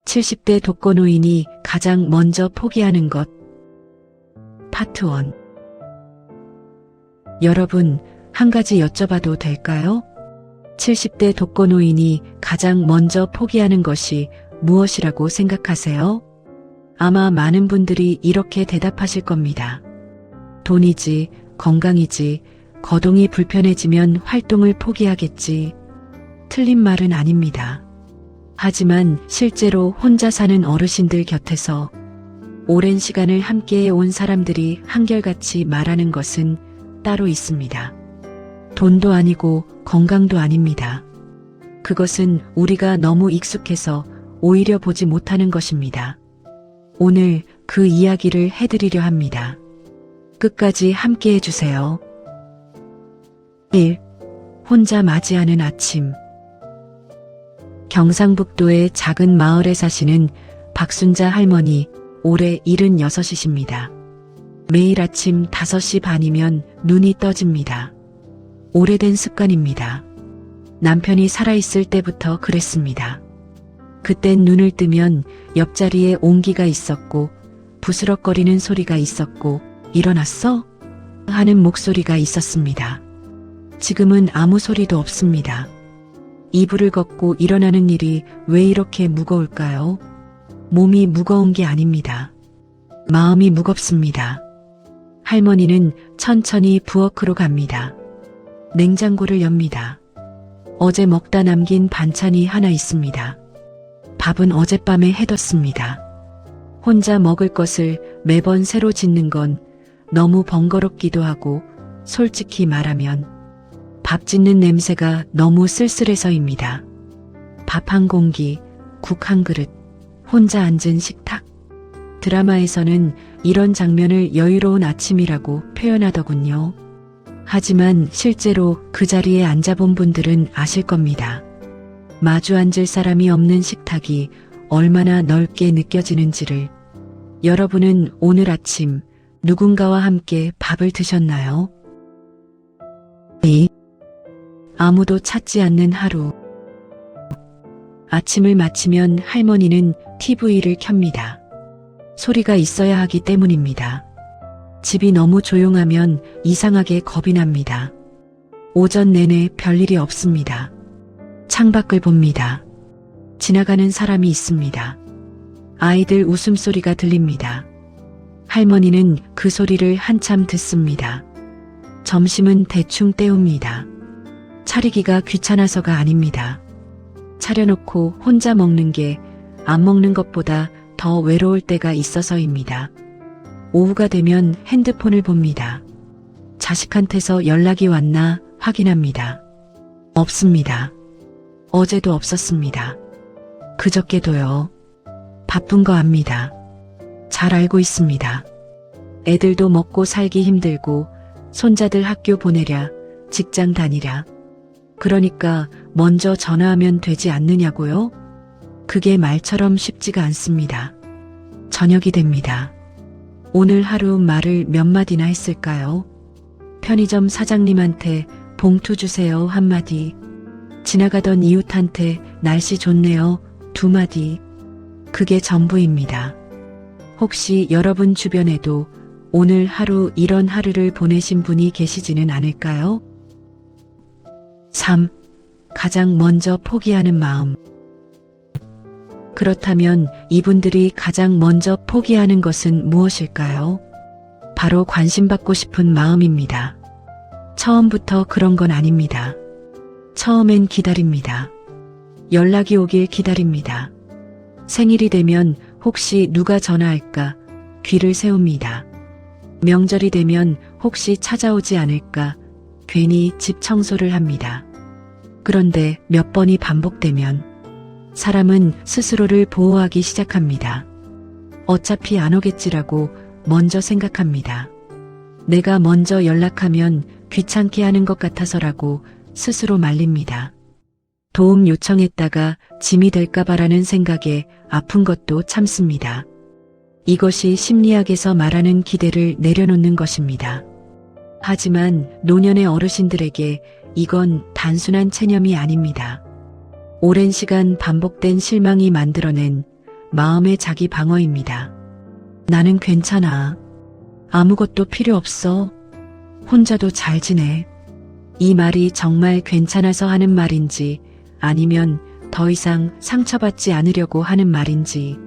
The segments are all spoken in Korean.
70대 독거노인이 가장 먼저 포기하는 것. 파트 1. 여러분, 한 가지 여쭤봐도 될까요? 70대 독거노인이 가장 먼저 포기하는 것이 무엇이라고 생각하세요? 아마 많은 분들이 이렇게 대답하실 겁니다. 돈이지, 건강이지, 거동이 불편해지면 활동을 포기하겠지. 틀린 말은 아닙니다. 하지만 실제로 혼자 사는 어르신들 곁에서 오랜 시간을 함께해 온 사람들이 한결같이 말하는 것은 따로 있습니다. 돈도 아니고 건강도 아닙니다. 그것은 우리가 너무 익숙해서 오히려 보지 못하는 것입니다. 오늘 그 이야기를 해드리려 합니다. 끝까지 함께 해주세요. 1. 혼자 맞이하는 아침. 경상북도의 작은 마을에 사시는 박순자 할머니, 올해 76이십니다. 매일 아침 5시 반이면 눈이 떠집니다. 오래된 습관입니다. 남편이 살아있을 때부터 그랬습니다. 그땐 눈을 뜨면 옆자리에 온기가 있었고 부스럭거리는 소리가 있었고 일어났어? 하는 목소리가 있었습니다. 지금은 아무 소리도 없습니다. 이불을 걷고 일어나는 일이 왜 이렇게 무거울까요? 몸이 무거운 게 아닙니다. 마음이 무겁습니다. 할머니는 천천히 부엌으로 갑니다. 냉장고를 엽니다. 어제 먹다 남긴 반찬이 하나 있습니다. 밥은 어젯밤에 해뒀습니다. 혼자 먹을 것을 매번 새로 짓는 건 너무 번거롭기도 하고 솔직히 말하면 밥 짓는 냄새가 너무 쓸쓸해서입니다. 밥 한 공기, 국 한 그릇, 혼자 앉은 식탁. 드라마에서는 이런 장면을 여유로운 아침이라고 표현하더군요. 하지만 실제로 그 자리에 앉아본 분들은 아실 겁니다. 마주 앉을 사람이 없는 식탁이 얼마나 넓게 느껴지는지를. 여러분은 오늘 아침 누군가와 함께 밥을 드셨나요? 2. 아무도 찾지 않는 하루. 아침을 마치면 할머니는 TV를 켭니다. 소리가 있어야 하기 때문입니다. 집이 너무 조용하면 이상하게 겁이 납니다. 오전 내내 별일이 없습니다. 창밖을 봅니다. 지나가는 사람이 있습니다. 아이들 웃음소리가 들립니다. 할머니는 그 소리를 한참 듣습니다. 점심은 대충 때웁니다. 차리기가 귀찮아서가 아닙니다. 차려놓고 혼자 먹는 게 안 먹는 것보다 더 외로울 때가 있어서입니다. 오후가 되면 핸드폰을 봅니다. 자식한테서 연락이 왔나 확인합니다. 없습니다. 어제도 없었습니다. 그저께도요. 바쁜 거 압니다. 잘 알고 있습니다. 애들도 먹고 살기 힘들고 손자들 학교 보내랴, 직장 다니랴. 그러니까 먼저 전화하면 되지 않느냐고요? 그게 말처럼 쉽지가 않습니다. 저녁이 됩니다. 오늘 하루 말을 몇 마디나 했을까요? 편의점 사장님한테 봉투 주세요 한마디. 지나가던 이웃한테 날씨 좋네요 2마디. 그게 전부입니다. 혹시 여러분 주변에도 오늘 하루 이런 하루를 보내신 분이 계시지는 않을까요? 3. 가장 먼저 포기하는 마음. 그렇다면 이분들이 가장 먼저 포기하는 것은 무엇일까요? 바로 관심받고 싶은 마음입니다. 처음부터 그런 건 아닙니다. 처음엔 기다립니다. 연락이 오길 기다립니다. 생일이 되면 혹시 누가 전화할까 귀를 세웁니다. 명절이 되면 혹시 찾아오지 않을까 괜히 집 청소를 합니다. 그런데 몇 번이 반복되면 사람은 스스로를 보호하기 시작합니다. 어차피 안 오겠지라고 먼저 생각합니다. 내가 먼저 연락하면 귀찮게 하는 것 같아서라고 스스로 말립니다. 도움 요청했다가 짐이 될까봐라는 생각에 아픈 것도 참습니다. 이것이 심리학에서 말하는 기대를 내려놓는 것입니다. 하지만 노년의 어르신들에게 이건 단순한 체념이 아닙니다. 오랜 시간 반복된 실망이 만들어낸 마음의 자기 방어입니다. 나는 괜찮아. 아무것도 필요 없어. 혼자도 잘 지내. 이 말이 정말 괜찮아서 하는 말인지 아니면 더 이상 상처받지 않으려고 하는 말인지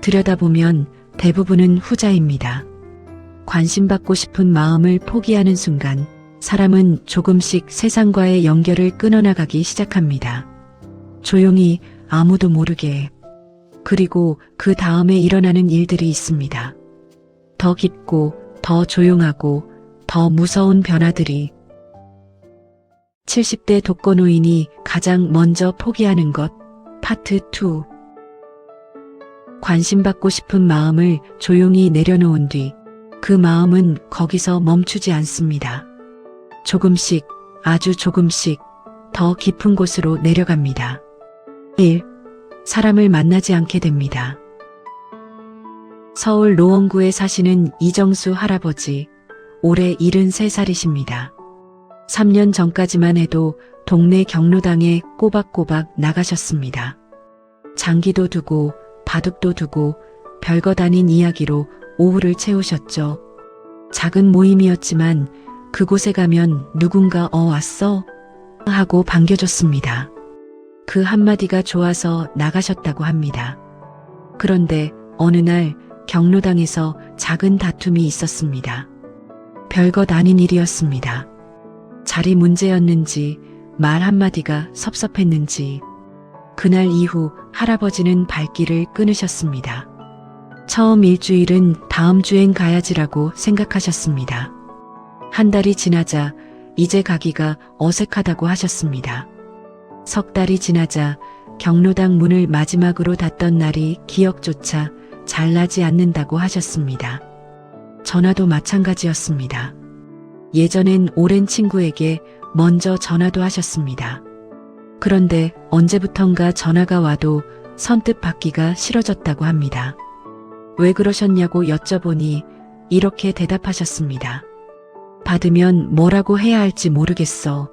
들여다보면 대부분은 후자입니다. 관심받고 싶은 마음을 포기하는 순간 사람은 조금씩 세상과의 연결을 끊어나가기 시작합니다. 조용히 아무도 모르게. 그리고 그 다음에 일어나는 일들이 있습니다. 더 깊고 더 조용하고 더 무서운 변화들이. 70대 독거노인이 가장 먼저 포기하는 것 파트 2. 관심받고 싶은 마음을 조용히 내려놓은 뒤 그 마음은 거기서 멈추지 않습니다. 조금씩, 아주 조금씩 더 깊은 곳으로 내려갑니다. 1. 사람을 만나지 않게 됩니다. 서울 노원구에 사시는 이정수 할아버지, 올해 73살이십니다. 3년 전까지만 해도 동네 경로당에 꼬박꼬박 나가셨습니다. 장기도 두고 바둑도 두고 별것 아닌 이야기로 오후를 채우셨죠. 작은 모임이었지만 그곳에 가면 누군가 왔어? 하고 반겨줬습니다. 그 한마디가 좋아서 나가셨다고 합니다. 그런데 어느 날 경로당에서 작은 다툼이 있었습니다. 별것 아닌 일이었습니다. 자리 문제였는지 말 한마디가 섭섭했는지 그날 이후 할아버지는 발길을 끊으셨습니다. 처음 일주일은 다음 주엔 가야지라고 생각하셨습니다. 한 달이 지나자 이제 가기가 어색하다고 하셨습니다. 석 달이 지나자 경로당 문을 마지막으로 닫던 날이 기억조차 잘 나지 않는다고 하셨습니다. 전화도 마찬가지였습니다. 예전엔 오랜 친구에게 먼저 전화도 하셨습니다. 그런데 언제부턴가 전화가 와도 선뜻 받기가 싫어졌다고 합니다. 왜 그러셨냐고 여쭤보니 이렇게 대답하셨습니다. 받으면 뭐라고 해야 할지 모르겠어.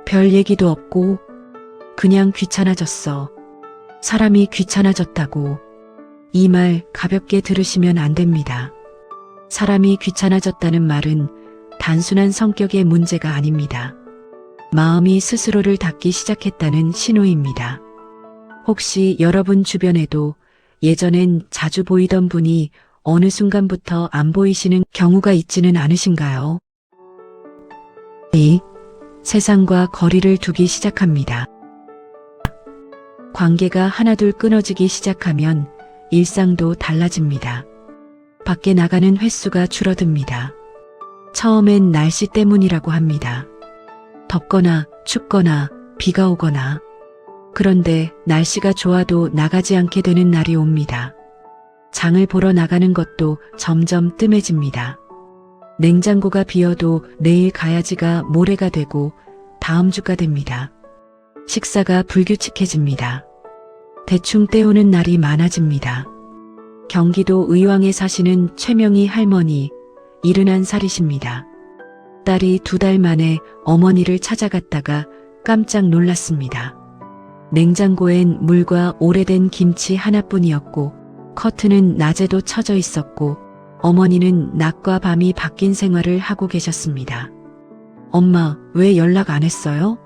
별 얘기도 없고 그냥 귀찮아졌어. 사람이 귀찮아졌다고. 이 말 가볍게 들으시면 안 됩니다. 사람이 귀찮아졌다는 말은 단순한 성격의 문제가 아닙니다. 마음이 스스로를 닫기 시작했다는 신호입니다. 혹시 여러분 주변에도 예전엔 자주 보이던 분이 어느 순간부터 안 보이시는 경우가 있지는 않으신가요? 2. 세상과 거리를 두기 시작합니다. 관계가 하나둘 끊어지기 시작하면 일상도 달라집니다. 밖에 나가는 횟수가 줄어듭니다. 처음엔 날씨 때문이라고 합니다. 덥거나 춥거나 비가 오거나. 그런데 날씨가 좋아도 나가지 않게 되는 날이 옵니다. 장을 보러 나가는 것도 점점 뜸해집니다. 냉장고가 비어도 내일 가야지가 모레가 되고 다음 주가 됩니다. 식사가 불규칙해집니다. 대충 때우는 날이 많아집니다. 경기도 의왕에 사시는 최명희 할머니 71살이십니다. 딸이 2달 만에 어머니를 찾아갔다가 깜짝 놀랐습니다. 냉장고엔 물과 오래된 김치 하나뿐이었고 커튼은 낮에도 쳐져 있었고 어머니는 낮과 밤이 바뀐 생활을 하고 계셨습니다. 엄마, 왜 연락 안 했어요?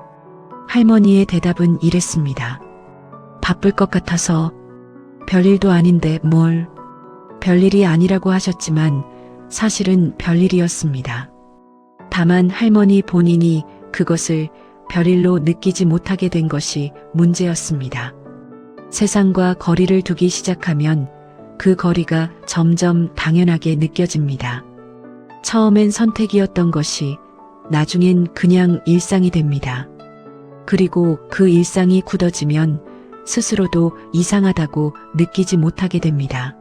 할머니의 대답은 이랬습니다. 바쁠 것 같아서. 별일도 아닌데 뭘. 별일이 아니라고 하셨지만 사실은 별일이었습니다. 다만 할머니 본인이 그것을 별일로 느끼지 못하게 된 것이 문제였습니다. 세상과 거리를 두기 시작하면 그 거리가 점점 당연하게 느껴집니다. 처음엔 선택이었던 것이 나중엔 그냥 일상이 됩니다. 그리고 그 일상이 굳어지면 스스로도 이상하다고 느끼지 못하게 됩니다.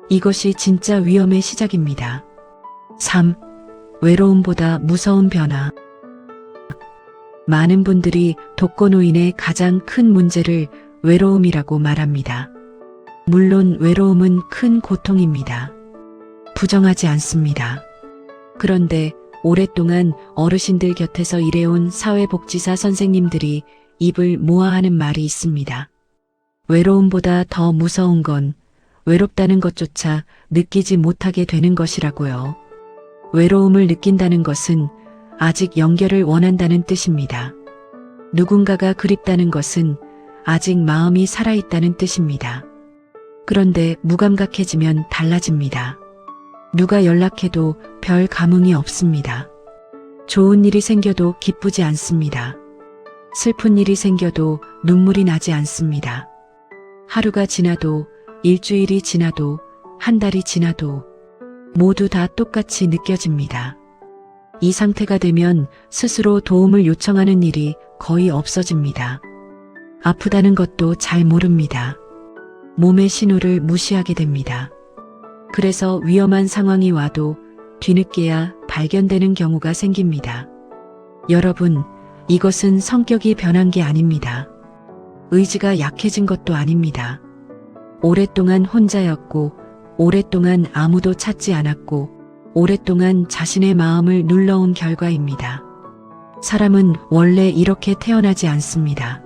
이것이 진짜 위험의 시작입니다. 3. 외로움보다 무서운 변화. 많은 분들이 독거노인의 가장 큰 문제를 외로움이라고 말합니다. 물론 외로움은 큰 고통입니다. 부정하지 않습니다. 그런데 오랫동안 어르신들 곁에서 일해온 사회복지사 선생님들이 입을 모아 하는 말이 있습니다. 외로움보다 더 무서운 건 외롭다는 것조차 느끼지 못하게 되는 것이라고요. 외로움을 느낀다는 것은 아직 연결을 원한다는 뜻입니다. 누군가가 그립다는 것은 아직 마음이 살아있다는 뜻입니다. 그런데 무감각해지면 달라집니다. 누가 연락해도 별 감흥이 없습니다. 좋은 일이 생겨도 기쁘지 않습니다. 슬픈 일이 생겨도 눈물이 나지 않습니다. 하루가 지나도, 일주일이 지나도, 한 달이 지나도 모두 다 똑같이 느껴집니다. 이 상태가 되면 스스로 도움을 요청하는 일이 거의 없어집니다. 아프다는 것도 잘 모릅니다. 몸의 신호를 무시하게 됩니다. 그래서 위험한 상황이 와도 뒤늦게야 발견되는 경우가 생깁니다. 여러분, 이것은 성격이 변한 게 아닙니다. 의지가 약해진 것도 아닙니다. 오랫동안 혼자였고, 오랫동안 아무도 찾지 않았고, 오랫동안 자신의 마음을 눌러온 결과입니다. 사람은 원래 이렇게 태어나지 않습니다.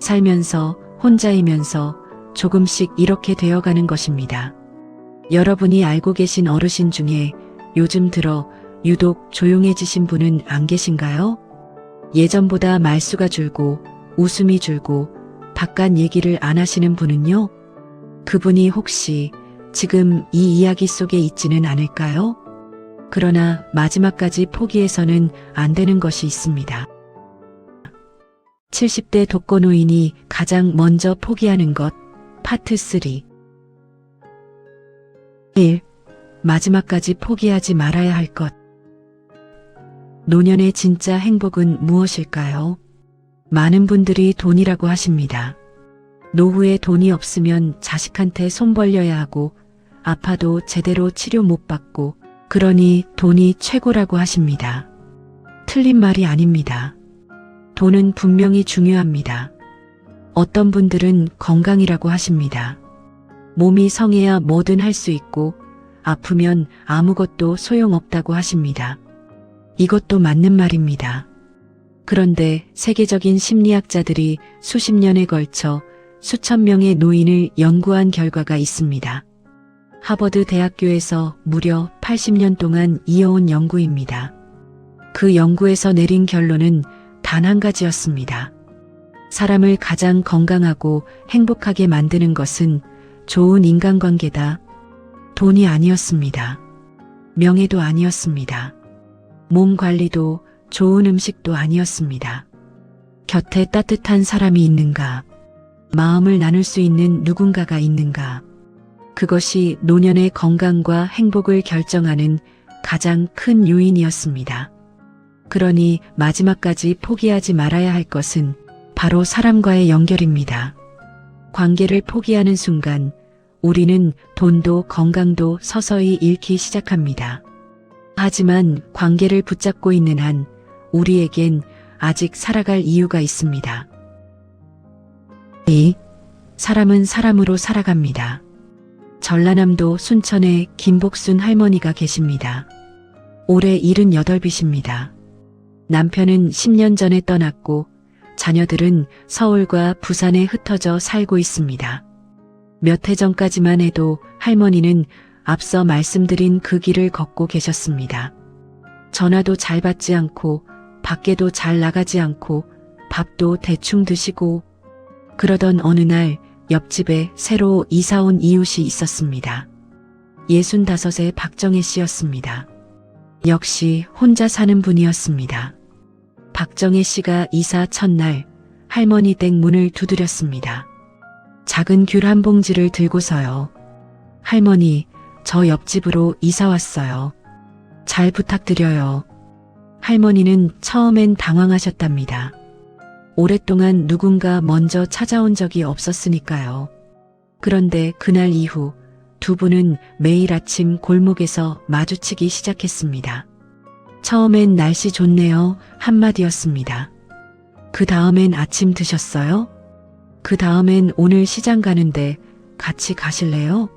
살면서, 혼자이면서 조금씩 이렇게 되어가는 것입니다. 여러분이 알고 계신 어르신 중에 요즘 들어 유독 조용해지신 분은 안 계신가요? 예전보다 말수가 줄고 웃음이 줄고 바깥 얘기를 안 하시는 분은요? 그분이 혹시 지금 이 이야기 속에 있지는 않을까요? 그러나 마지막까지 포기해서는 안 되는 것이 있습니다. 70대 독거노인이 가장 먼저 포기하는 것, 파트 3. 1. 마지막까지 포기하지 말아야 할 것. 노년의 진짜 행복은 무엇일까요? 많은 분들이 돈이라고 하십니다. 노후에 돈이 없으면 자식한테 손 벌려야 하고 아파도 제대로 치료 못 받고 그러니 돈이 최고라고 하십니다. 틀린 말이 아닙니다. 돈은 분명히 중요합니다. 어떤 분들은 건강이라고 하십니다. 몸이 성해야 뭐든 할 수 있고 아프면 아무것도 소용없다고 하십니다. 이것도 맞는 말입니다. 그런데 세계적인 심리학자들이 수십 년에 걸쳐 수천 명의 노인을 연구한 결과가 있습니다. 하버드 대학교에서 무려 80년 동안 이어온 연구입니다. 그 연구에서 내린 결론은 단 한 가지였습니다. 사람을 가장 건강하고 행복하게 만드는 것은 좋은 인간관계다. 돈이 아니었습니다. 명예도 아니었습니다. 몸 관리도 좋은 음식도 아니었습니다. 곁에 따뜻한 사람이 있는가? 마음을 나눌 수 있는 누군가가 있는가? 그것이 노년의 건강과 행복을 결정하는 가장 큰 요인이었습니다. 그러니 마지막까지 포기하지 말아야 할 것은 바로 사람과의 연결입니다. 관계를 포기하는 순간 우리는 돈도 건강도 서서히 잃기 시작합니다. 하지만 관계를 붙잡고 있는 한 우리에겐 아직 살아갈 이유가 있습니다. 2. 사람은 사람으로 살아갑니다. 전라남도 순천에 김복순 할머니가 계십니다. 올해 78이십니다. 남편은 10년 전에 떠났고 자녀들은 서울과 부산에 흩어져 살고 있습니다. 몇 해 전까지만 해도 할머니는 앞서 말씀드린 그 길을 걷고 계셨습니다. 전화도 잘 받지 않고 밖에도 잘 나가지 않고 밥도 대충 드시고 그러던 어느 날 옆집에 새로 이사온 이웃이 있었습니다. 65의 박정혜 씨였습니다. 역시 혼자 사는 분이었습니다. 박정혜 씨가 이사 첫날 할머니 댁 문을 두드렸습니다. 작은 귤 한 봉지를 들고서요. 할머니, 저 옆집으로 이사 왔어요. 잘 부탁드려요. 할머니는 처음엔 당황하셨답니다. 오랫동안 누군가 먼저 찾아온 적이 없었으니까요. 그런데 그날 이후 두 분은 매일 아침 골목에서 마주치기 시작했습니다. 처음엔 날씨 좋네요 한마디였습니다. 그 다음엔 아침 드셨어요? 그 다음엔 오늘 시장 가는데 같이 가실래요?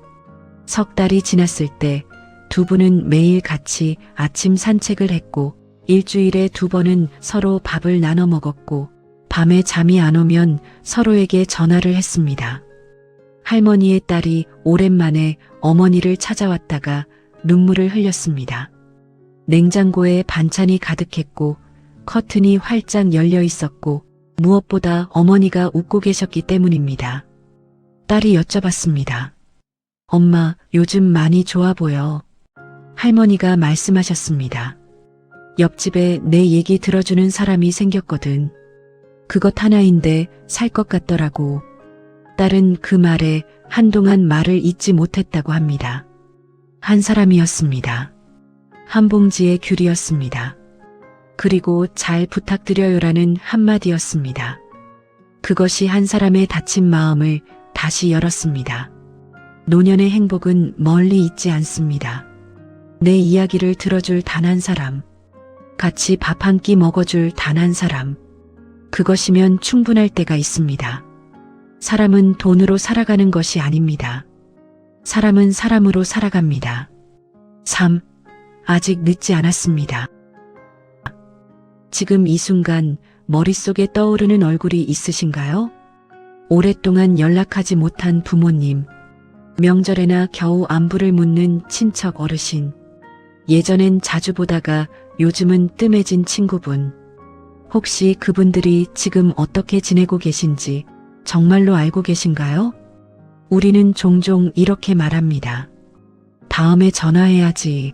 석 달이 지났을 때 두 분은 매일 같이 아침 산책을 했고 일주일에 2번은 서로 밥을 나눠 먹었고 밤에 잠이 안 오면 서로에게 전화를 했습니다. 할머니의 딸이 오랜만에 어머니를 찾아왔다가 눈물을 흘렸습니다. 냉장고에 반찬이 가득했고 커튼이 활짝 열려 있었고 무엇보다 어머니가 웃고 계셨기 때문입니다. 딸이 여쭤봤습니다. 엄마, 요즘 많이 좋아 보여. 할머니가 말씀하셨습니다. 옆집에 내 얘기 들어주는 사람이 생겼거든. 그것 하나인데 살 것 같더라고. 딸은 그 말에 한동안 말을 잇지 못했다고 합니다. 한 사람이었습니다. 한 봉지의 귤이었습니다. 그리고 잘 부탁드려요라는 한마디였습니다. 그것이 한 사람의 다친 마음을 다시 열었습니다. 노년의 행복은 멀리 있지 않습니다. 내 이야기를 들어줄 단 한 사람, 같이 밥 한 끼 먹어줄 단 한 사람, 그것이면 충분할 때가 있습니다. 사람은 돈으로 살아가는 것이 아닙니다. 사람은 사람으로 살아갑니다. 3. 아직 늦지 않았습니다. 지금 이 순간 머릿속에 떠오르는 얼굴이 있으신가요? 오랫동안 연락하지 못한 부모님, 명절에나 겨우 안부를 묻는 친척 어르신, 예전엔 자주 보다가 요즘은 뜸해진 친구분, 혹시 그분들이 지금 어떻게 지내고 계신지 정말로 알고 계신가요? 우리는 종종 이렇게 말합니다. 다음에 전화해야지.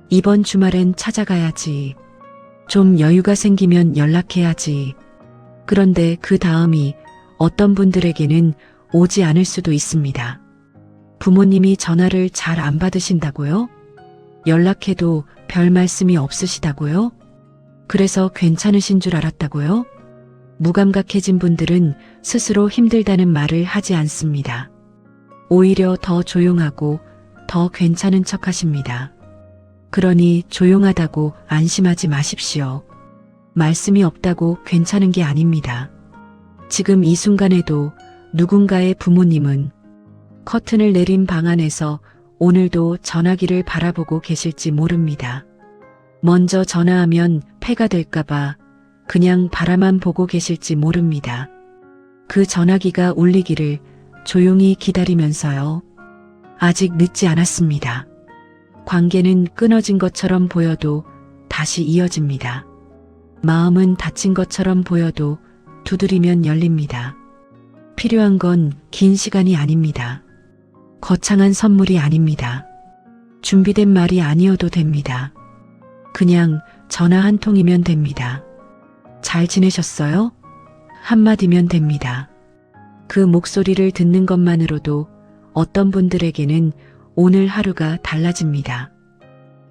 이번 주말엔 찾아가야지. 좀 여유가 생기면 연락해야지. 그런데 그 다음이 어떤 분들에게는 오지 않을 수도 있습니다. 부모님이 전화를 잘 안 받으신다고요? 연락해도 별 말씀이 없으시다고요? 그래서 괜찮으신 줄 알았다고요? 무감각해진 분들은 스스로 힘들다는 말을 하지 않습니다. 오히려 더 조용하고 더 괜찮은 척 하십니다. 그러니 조용하다고 안심하지 마십시오. 말씀이 없다고 괜찮은 게 아닙니다. 지금 이 순간에도 누군가의 부모님은 커튼을 내린 방 안에서 오늘도 전화기를 바라보고 계실지 모릅니다. 먼저 전화하면 폐가 될까봐 그냥 바라만 보고 계실지 모릅니다. 그 전화기가 울리기를 조용히 기다리면서요. 아직 늦지 않았습니다. 관계는 끊어진 것처럼 보여도 다시 이어집니다. 마음은 다친 것처럼 보여도 두드리면 열립니다. 필요한 건 긴 시간이 아닙니다. 거창한 선물이 아닙니다. 준비된 말이 아니어도 됩니다. 그냥 전화 한 통이면 됩니다. 잘 지내셨어요? 한마디면 됩니다. 그 목소리를 듣는 것만으로도 어떤 분들에게는 오늘 하루가 달라집니다.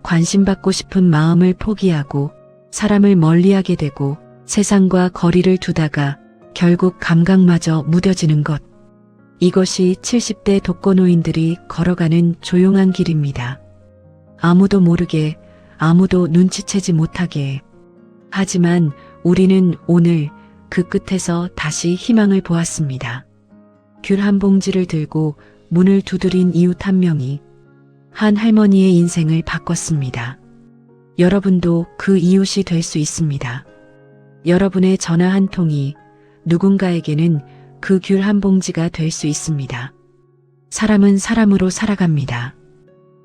관심받고 싶은 마음을 포기하고 사람을 멀리하게 되고 세상과 거리를 두다가 결국 감각마저 무뎌지는 것. 이것이 70대 독거노인들이 걸어가는 조용한 길입니다. 아무도 모르게, 아무도 눈치채지 못하게. 하지만 우리는 오늘 그 끝에서 다시 희망을 보았습니다. 귤 한 봉지를 들고 문을 두드린 이웃 한 명이 한 할머니의 인생을 바꿨습니다. 여러분도 그 이웃이 될 수 있습니다. 여러분의 전화 한 통이 누군가에게는 그 귤 한 봉지가 될 수 있습니다. 사람은 사람으로 살아갑니다.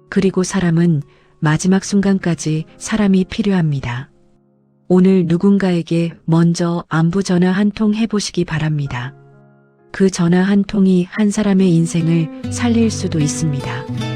그리고 사람은 마지막 순간까지 사람이 필요합니다. 오늘 누군가에게 먼저 안부 전화 한 통 해보시기 바랍니다. 그 전화 한 통이 한 사람의 인생을 살릴 수도 있습니다.